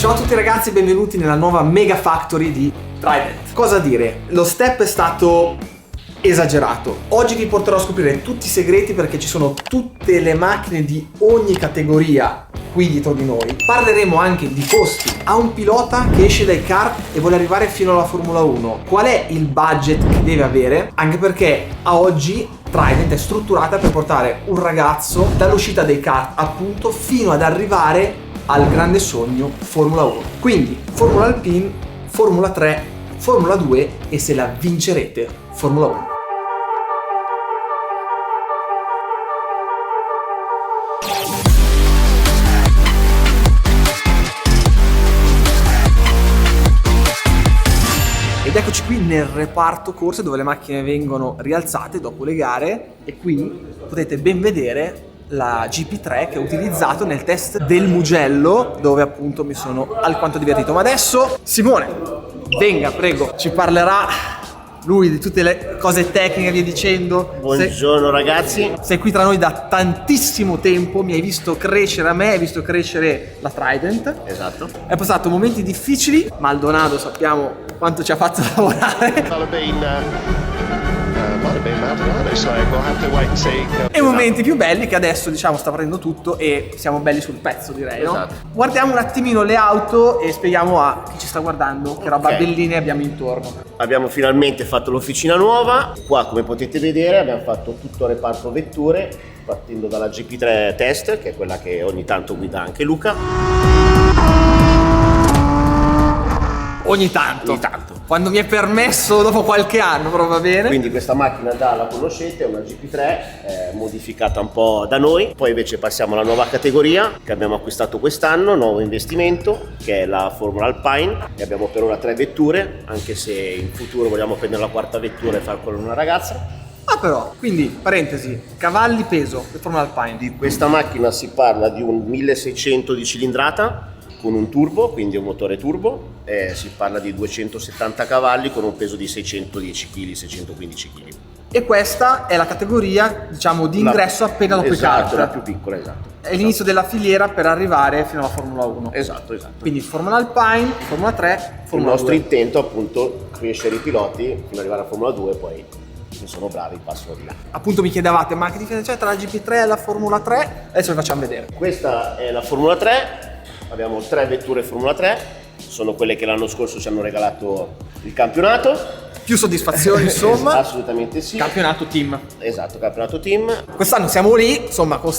Ciao a tutti ragazzi, benvenuti nella nuova Mega Factory di Trident. Cosa dire? Lo step è stato esagerato. Oggi vi porterò a scoprire tutti i segreti perché ci sono tutte le macchine di ogni categoria qui dietro di noi. Parleremo anche di costi. A un pilota che esce dai kart e vuole arrivare fino alla Formula 1, qual è il budget che deve avere? Anche perché a oggi Trident è strutturata per portare un ragazzo dall'uscita dei kart appunto fino ad arrivare al grande sogno Formula 1. Quindi Formula Alpine, Formula 3, Formula 2 e se la vincerete Formula 1. Ed eccoci qui nel reparto corse dove le macchine vengono rialzate dopo le gare e qui potete ben vedere la GP3 che ho utilizzato nel test del Mugello, dove appunto mi sono alquanto divertito. Ma adesso Simone, venga, prego, ci parlerà lui di tutte le cose tecniche, via dicendo. Buongiorno ragazzi. Sei qui tra noi da tantissimo tempo, mi hai visto crescere a me, hai visto crescere la Trident. Esatto. Hai passato momenti difficili, Maldonado sappiamo quanto ci ha fatto lavorare. E momenti più belli che adesso diciamo sta prendendo tutto e siamo belli sul pezzo, direi, no? Esatto. Guardiamo un attimino le auto e spieghiamo a chi ci sta guardando che roba belline abbiamo intorno. Abbiamo finalmente fatto l'officina nuova. Qua come potete vedere abbiamo fatto tutto il reparto vetture, partendo dalla GP3 Test, che è quella che ogni tanto guida anche Luca. Ogni tanto. Ogni tanto. Quando mi è permesso dopo qualche anno, però va bene. Quindi questa macchina già la conoscete, è una GP3 modificata un po' da noi. Poi invece passiamo alla nuova categoria che abbiamo acquistato quest'anno, nuovo investimento, che è la Formula Alpine. E abbiamo per ora 3 vetture, anche se in futuro vogliamo prendere la quarta vettura e far con una ragazza. Ah però, quindi, parentesi, cavalli peso per Formula Alpine. Di questa macchina si parla di un 1600 di cilindrata con un turbo, quindi un motore turbo, si parla di 270 cavalli con un peso di 610 kg, 615 kg. E questa è la categoria, diciamo, di ingresso appena dopo i kart. Esatto, la più piccola, esatto. È l'inizio della filiera per arrivare fino alla Formula 1. Esatto. Quindi Formula Alpine, Formula 3, Formula 2. Il nostro intento appunto è crescere i piloti fino ad arrivare a Formula 2, poi se sono bravi passano di là. Appunto mi chiedevate, ma che differenza c'è tra la GP3 e la Formula 3? Adesso vi facciamo vedere. Questa è la Formula 3. Abbiamo 3 vetture Formula 3, sono quelle che l'anno scorso ci hanno regalato il campionato. Più soddisfazioni insomma. Assolutamente sì. Campionato team. Esatto, campionato team. Quest'anno siamo lì, insomma, con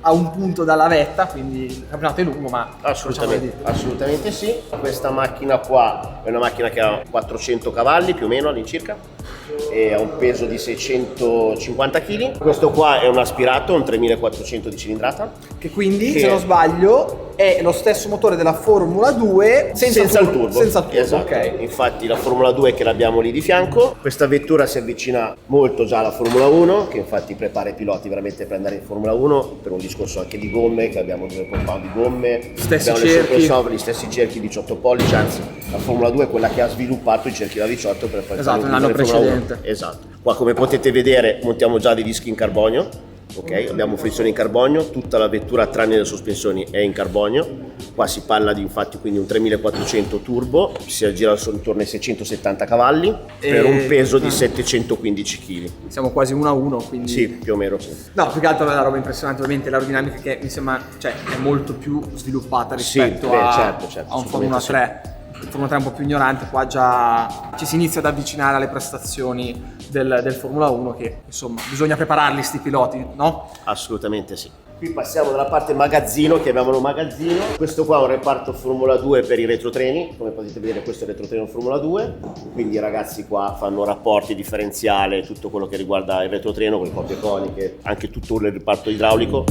a un punto dalla vetta, quindi il campionato è lungo, ma assolutamente sì. Questa macchina qua è una macchina che ha 400 cavalli più o meno all'incirca e ha un peso di 650 kg. Questo qua è un aspirato, un 3400 di cilindrata. Che quindi, se non sbaglio, è lo stesso motore della Formula 2 senza il turbo. Senza il turbo, esatto. Ok. Infatti la Formula 2 che l'abbiamo lì di fianco. Questa vettura si avvicina molto già alla Formula 1, che infatti prepara i piloti veramente per andare in Formula 1 per un discorso anche di gomme, che abbiamo 2 compound di gomme, stessi abbiamo cerchi. gli stessi cerchi 18 pollici, anzi la Formula 2 è quella che ha sviluppato i cerchi da 18 per fare l'anno precedente. Esatto. Qua come potete vedere montiamo già dei dischi in carbonio, ok? Abbiamo frizione in carbonio, tutta la vettura tranne le sospensioni è in carbonio. Qua si parla di infatti quindi un 3400 turbo, si aggira intorno ai 670 cavalli per un peso di 715 kg. Siamo quasi 1 a 1, quindi sì, più o meno sì. No, più che altro è una roba impressionante, ovviamente l'aerodinamica che mi sembra, cioè, è molto più sviluppata rispetto certo, a un Formula 3. Il Formula 3 è un po' più ignorante, qua già ci si inizia ad avvicinare alle prestazioni del Formula 1 che insomma bisogna prepararli sti piloti, no? Assolutamente sì. Qui passiamo dalla parte magazzino, chiamiamolo magazzino. Questo qua è un reparto Formula 2 per i retrotreni, come potete vedere questo è il retrotreno Formula 2, quindi i ragazzi qua fanno rapporti, differenziale, tutto quello che riguarda il retrotreno con le coppie coniche, anche tutto il reparto idraulico.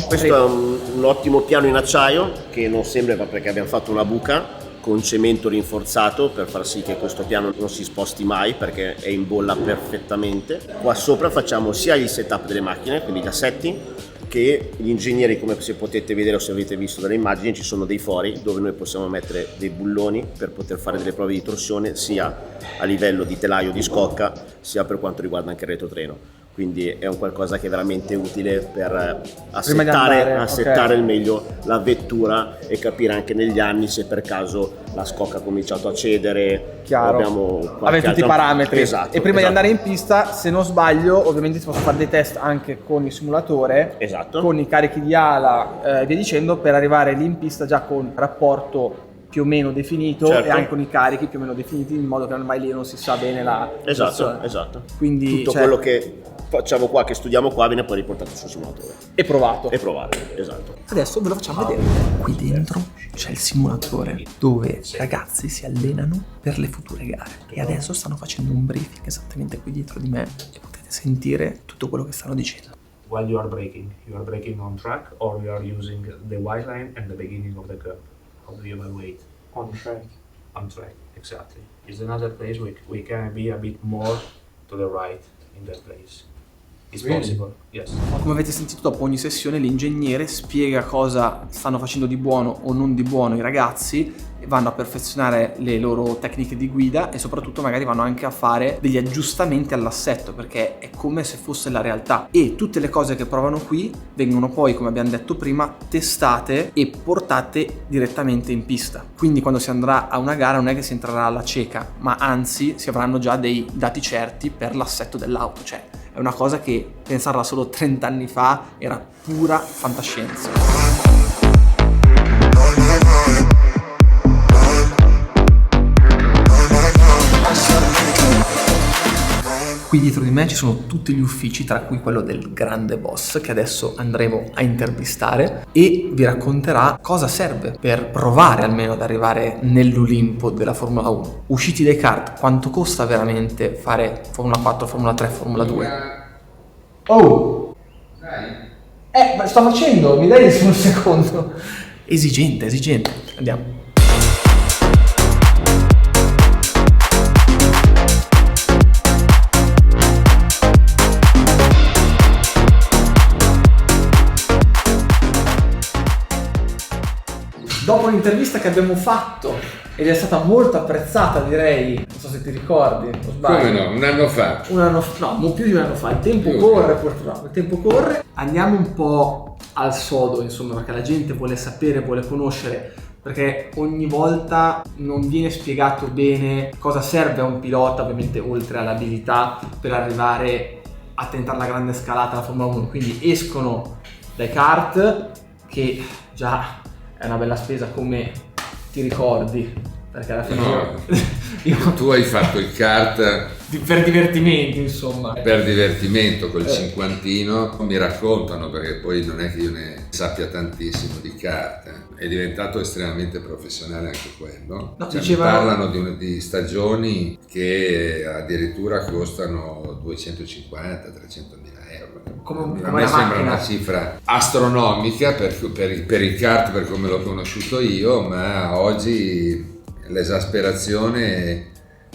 Questo è un ottimo piano in acciaio che non sembra perché abbiamo fatto una buca con cemento rinforzato per far sì che questo piano non si sposti mai perché è in bolla perfettamente. Qua sopra facciamo sia il setup delle macchine, quindi gli assetti, che gli ingegneri, come se potete vedere o se avete visto dalle immagini, ci sono dei fori dove noi possiamo mettere dei bulloni per poter fare delle prove di torsione sia a livello di telaio di scocca sia per quanto riguarda anche il retrotreno. quindi è un qualcosa che è veramente utile per Prima di andare, assettare ok. il meglio la vettura e capire anche negli anni se per caso la scocca ha cominciato a cedere. Chiaro. Abbiamo qualche Avete tutti i altra- parametri. Esatto, E prima di esatto. andare in pista, se non sbaglio, ovviamente si possono fare dei test anche con il simulatore, Esatto. con i carichi di ala e via dicendo, per arrivare lì in pista già con rapporto più o meno definito, Certo. e anche con i carichi più o meno definiti, in modo che ormai lì non si sa bene la Esatto, situazione. esatto. Quindi Tutto cioè, quello che facciamo qua, che studiamo qua, viene poi riportato sul simulatore è provato. e provato. Esatto. Adesso ve lo facciamo vedere. Qui dentro c'è il simulatore dove i ragazzi si allenano per le future gare e adesso stanno facendo un briefing esattamente qui dietro di me e potete sentire tutto quello che stanno dicendo. While you are braking on track, or you are using the white line and the beginning of the curve. How do you evaluate? On track. On track, exactly. Is another place we can be a bit more to the right in that place. It's Really? possible, yes. Come avete sentito, dopo ogni sessione l'ingegnere spiega cosa stanno facendo di buono o non di buono i ragazzi e vanno a perfezionare le loro tecniche di guida e soprattutto magari vanno anche a fare degli aggiustamenti all'assetto, perché è come se fosse la realtà, e tutte le cose che provano qui vengono poi, come abbiamo detto prima, testate e portate direttamente in pista. Quindi quando si andrà a una gara non è che si entrerà alla cieca, ma anzi si avranno già dei dati certi per l'assetto dell'auto, cioè è una cosa che pensarla solo 30 anni fa era pura fantascienza. Qui dietro di me ci sono tutti gli uffici, tra cui quello del grande boss, che adesso andremo a intervistare e vi racconterà cosa serve per provare almeno ad arrivare nell'Olimpo della Formula 1. Usciti dai kart, quanto costa veramente fare Formula 4, Formula 3, Formula 2? Oh! Ma sto facendo, mi dai un secondo? Esigente, andiamo. Dopo l'intervista che abbiamo fatto ed è stata molto apprezzata, direi, non so se ti ricordi, o sbaglio. Come no? Un anno fa. No, più di un anno fa, il tempo Più. corre purtroppo, il tempo corre. Andiamo un po' al sodo, insomma, perché la gente vuole sapere, vuole conoscere, perché ogni volta non viene spiegato bene cosa serve a un pilota, ovviamente oltre all'abilità, per arrivare a tentare la grande scalata alla Formula 1. Quindi escono dai kart, che già è una bella spesa, come ti ricordi, perché alla fine No. io Tu hai fatto il kart per divertimento, insomma. per divertimento col cinquantino, mi raccontano, perché poi non è che io ne sappia tantissimo di kart, è diventato estremamente professionale anche quello. No, Cioè, dicevano- mi parlano di stagioni che addirittura costano 250-300 mila euro. Come A una me sembra macchina. una cifra astronomica per il kart, per come l'ho conosciuto io, ma oggi l'esasperazione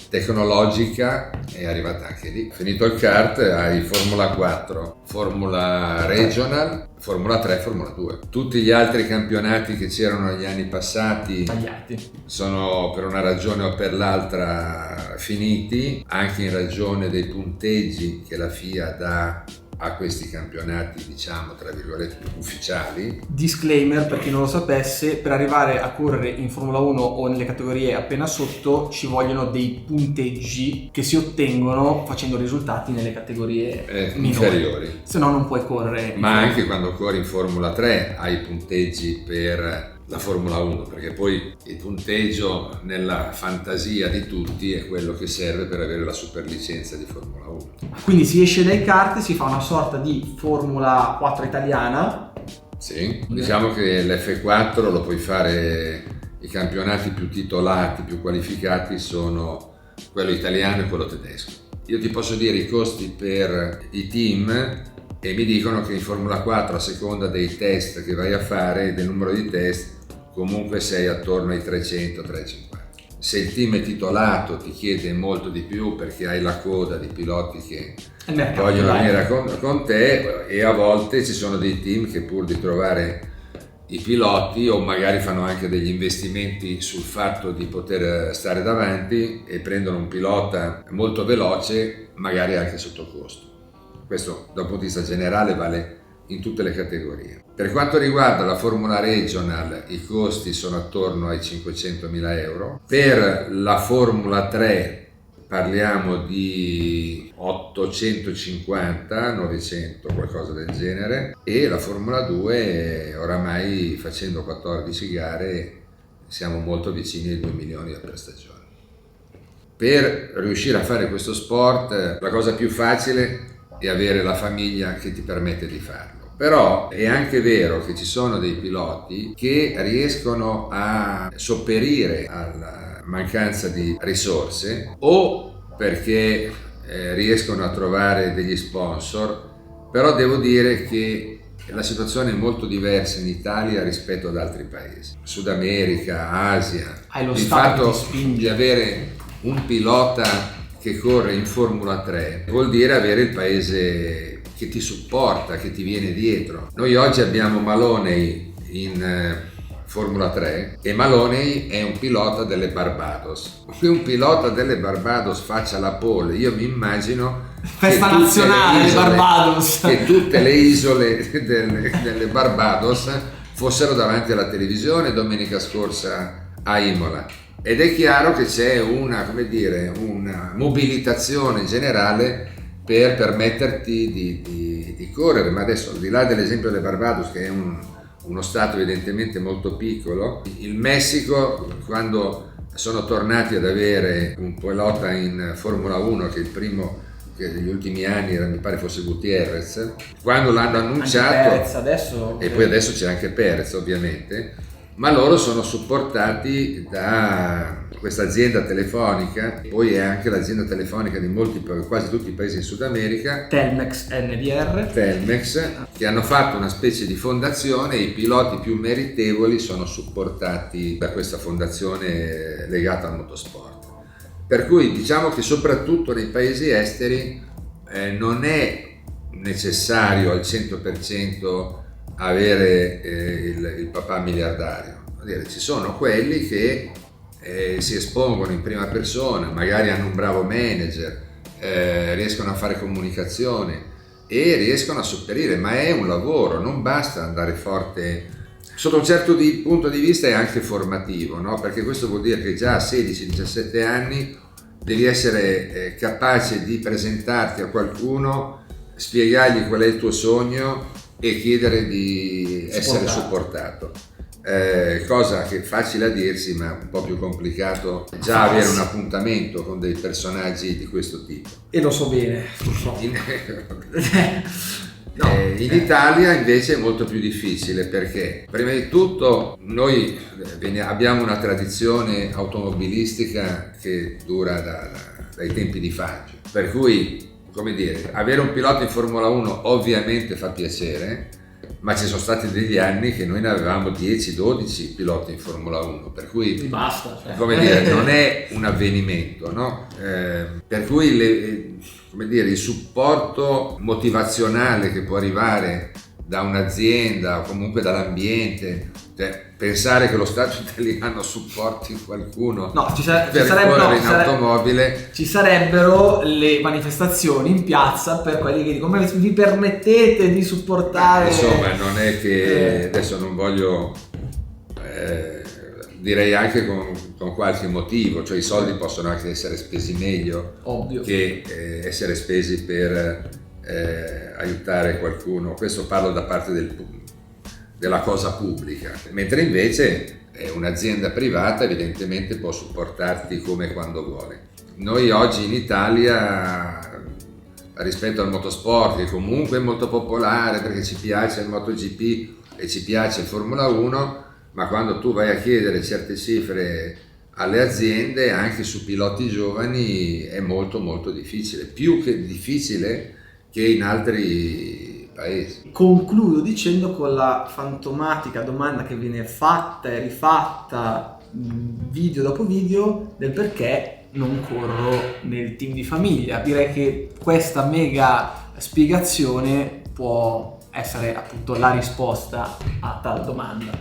tecnologica è arrivata anche lì. Finito il kart hai Formula 4, Formula Regional, Formula 3, Formula 2. Tutti gli altri campionati che c'erano negli anni passati Tagliati. sono per una ragione o per l'altra finiti, anche in ragione dei punteggi che la FIA dà a questi campionati, diciamo, tra virgolette, ufficiali. Disclaimer, per chi non lo sapesse, per arrivare a correre in Formula 1 o nelle categorie appena sotto ci vogliono dei punteggi che si ottengono facendo risultati nelle categorie minori. Inferiori. Se no non puoi correre. Ma anche quando corri in Formula 3 hai punteggi per la Formula 1, perché poi il punteggio nella fantasia di tutti è quello che serve per avere la superlicenza di Formula 1. Quindi si esce dai kart, si fa una sorta di Formula 4 italiana. Sì, diciamo che l'F4 lo puoi fare, i campionati più titolati, più qualificati sono quello italiano e quello tedesco. Io ti posso dire i costi per i team e mi dicono che in Formula 4, a seconda dei test che vai a fare, del numero di test, comunque sei attorno ai 300-350. Se il team è titolato ti chiede molto di più, perché hai la coda di piloti che Il mercato, vogliono dai. venire con te, e a volte ci sono dei team che, pur di trovare i piloti, o magari fanno anche degli investimenti sul fatto di poter stare davanti, e prendono un pilota molto veloce, magari anche sotto costo. questo dal punto di vista generale vale in tutte le categorie. Per quanto riguarda la Formula Regional, i costi sono attorno ai 500.000 euro. Per la Formula 3 parliamo di 850, 900, qualcosa del genere, e la Formula 2 oramai facendo 14 gare siamo molto vicini ai 2 milioni per stagione. Per riuscire a fare questo sport la cosa più facile è avere la famiglia che ti permette di farlo. Però è anche vero che ci sono dei piloti che riescono a sopperire alla mancanza di risorse o perché riescono a trovare degli sponsor, però devo dire che la situazione è molto diversa in Italia rispetto ad altri paesi. Sud America, Asia, Hai lo il Stato fatto che ti spinge. di avere un pilota che corre in Formula 3 vuol dire avere il paese che ti supporta, che ti viene dietro. Noi oggi abbiamo Maloney in Formula 3 e Maloney è un pilota delle Barbados. Se un pilota delle Barbados faccia la pole, io mi immagino Festa nazionale Barbados, che tutte le isole delle Barbados fossero davanti alla televisione domenica scorsa a Imola. Ed è chiaro che c'è una mobilitazione generale per permetterti di correre, ma adesso al di là dell'esempio delle Barbados, che è uno stato evidentemente molto piccolo, il Messico, quando sono tornati ad avere un pilota in Formula 1, che il primo che negli ultimi anni mi pare fosse Gutierrez, quando l'hanno annunciato, anche Perez adesso, e poi adesso c'è anche Perez ovviamente, ma loro sono supportati da questa azienda telefonica, poi è anche l'azienda telefonica di quasi tutti i paesi in Sud America, Telmex NDR, che hanno fatto una specie di fondazione e i piloti più meritevoli sono supportati da questa fondazione legata al motorsport. Per cui diciamo che soprattutto nei paesi esteri non è necessario al 100% avere il papà miliardario. Ci sono quelli che si espongono in prima persona, magari hanno un bravo manager, riescono a fare comunicazione e riescono a sopperire, ma è un lavoro, non basta andare forte. Sotto un certo punto di vista è anche formativo, no? Perché questo vuol dire che già a 16-17 anni devi essere capace di presentarti a qualcuno, spiegargli qual è il tuo sogno e chiedere di essere supportato. Cosa che è facile a dirsi ma un po' più complicato già avere un appuntamento con dei personaggi di questo tipo. E lo so bene. In Italia invece è molto più difficile perché prima di tutto noi abbiamo una tradizione automobilistica che dura dai tempi di Fangio, per cui avere un pilota in Formula 1 ovviamente fa piacere, ma ci sono stati degli anni che noi ne avevamo 10-12 piloti in Formula 1, per cui basta, non è un avvenimento, no? Per cui il supporto motivazionale che può arrivare da un'azienda o comunque dall'ambiente, pensare che lo Stato italiano supporti qualcuno per correre in automobile. Ci sarebbero le manifestazioni in piazza per quelli che dicono: come vi permettete di supportare? Insomma, non è che adesso non voglio direi anche con qualche motivo, cioè i soldi possono anche essere spesi meglio, ovvio, che essere spesi per aiutare qualcuno. Questo parlo da parte della cosa pubblica, mentre invece un'azienda privata evidentemente può supportarti come e quando vuole. Noi oggi in Italia, rispetto al motorsport, che comunque è molto popolare perché ci piace il MotoGP e ci piace il Formula 1, ma quando tu vai a chiedere certe cifre alle aziende, anche su piloti giovani, è molto molto difficile, più che difficile che in altri paesi. Concludo dicendo con la fantomatica domanda che viene fatta e rifatta video dopo video del perché non corro nel team di famiglia. Direi che questa mega spiegazione può essere appunto la risposta a tal domanda.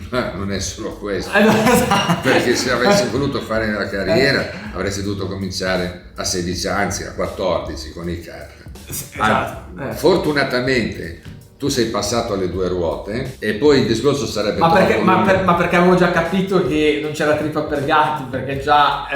Ma non è solo questo, Esatto. perché se avessi voluto fare la carriera avresti dovuto cominciare a 16 anni, anzi a 14 con i kart. Esatto. Fortunatamente tu sei passato alle due ruote e poi il discorso sarebbe Ma perché, troppo ma perché avevo già capito che non c'era trippa per gatti, perché già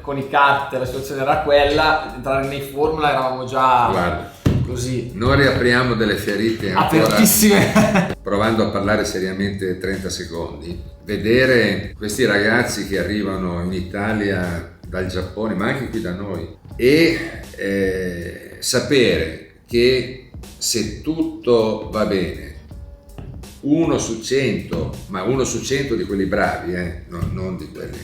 con i kart la situazione era quella, entrare nei Formula eravamo già Guarda, così noi riapriamo delle ferite ancora, apertissime. provando a parlare seriamente 30 secondi. Vedere questi ragazzi che arrivano in Italia dal Giappone, ma anche qui da noi, e sapere che se tutto va bene, 1 su 100, ma 1 su 100 di quelli bravi, non di quelli,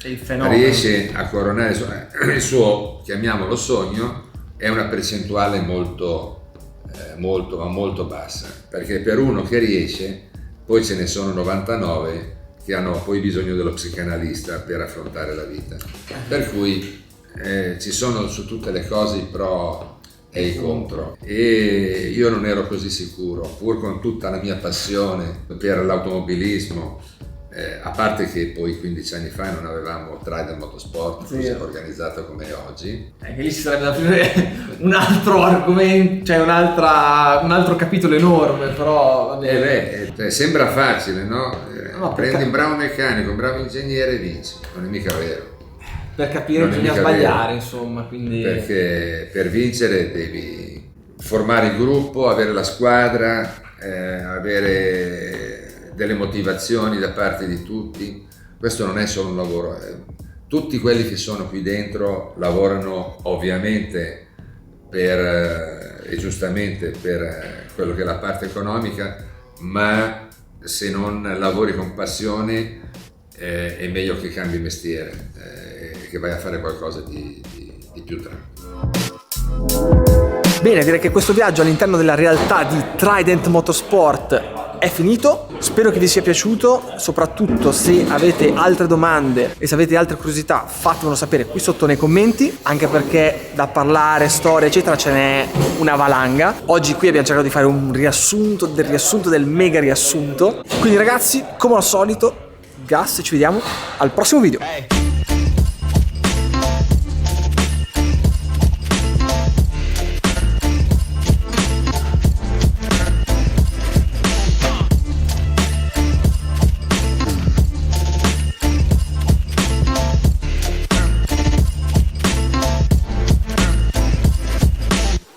È il fenomeno. riesce a coronare il suo, chiamiamolo sogno, è una percentuale molto bassa, perché per uno che riesce poi ce ne sono 99 che hanno poi bisogno dello psicanalista per affrontare la vita, per cui ci sono su tutte le cose i pro e i contro, e io non ero così sicuro, pur con tutta la mia passione per l'automobilismo, a parte che poi 15 anni fa non avevamo Trident Motorsport così organizzato come oggi. Che lì ci sarebbe da aprire un altro argomento, cioè un altro capitolo enorme, però va bene. Cioè, sembra facile, no? No, Prendi un bravo meccanico, un bravo ingegnere e vinci, non è mica vero. Per capire Non è bisogna mica sbagliare, vero. insomma, quindi Perché per vincere devi formare il gruppo, avere la squadra, avere delle motivazioni da parte di tutti. Questo non è solo un lavoro, tutti quelli che sono qui dentro lavorano ovviamente e giustamente per quello che è la parte economica, ma se non lavori con passione è meglio che cambi mestiere, che vai a fare qualcosa di più tranquillo. Bene, direi che questo viaggio all'interno della realtà di Trident Motorsport è finito. Spero che vi sia piaciuto, soprattutto se avete altre domande e se avete altre curiosità fatemelo sapere qui sotto nei commenti, anche perché da parlare, storia eccetera ce n'è una valanga. Oggi qui abbiamo cercato di fare un riassunto del mega riassunto. Quindi ragazzi, come al solito, gas e ci vediamo al prossimo video.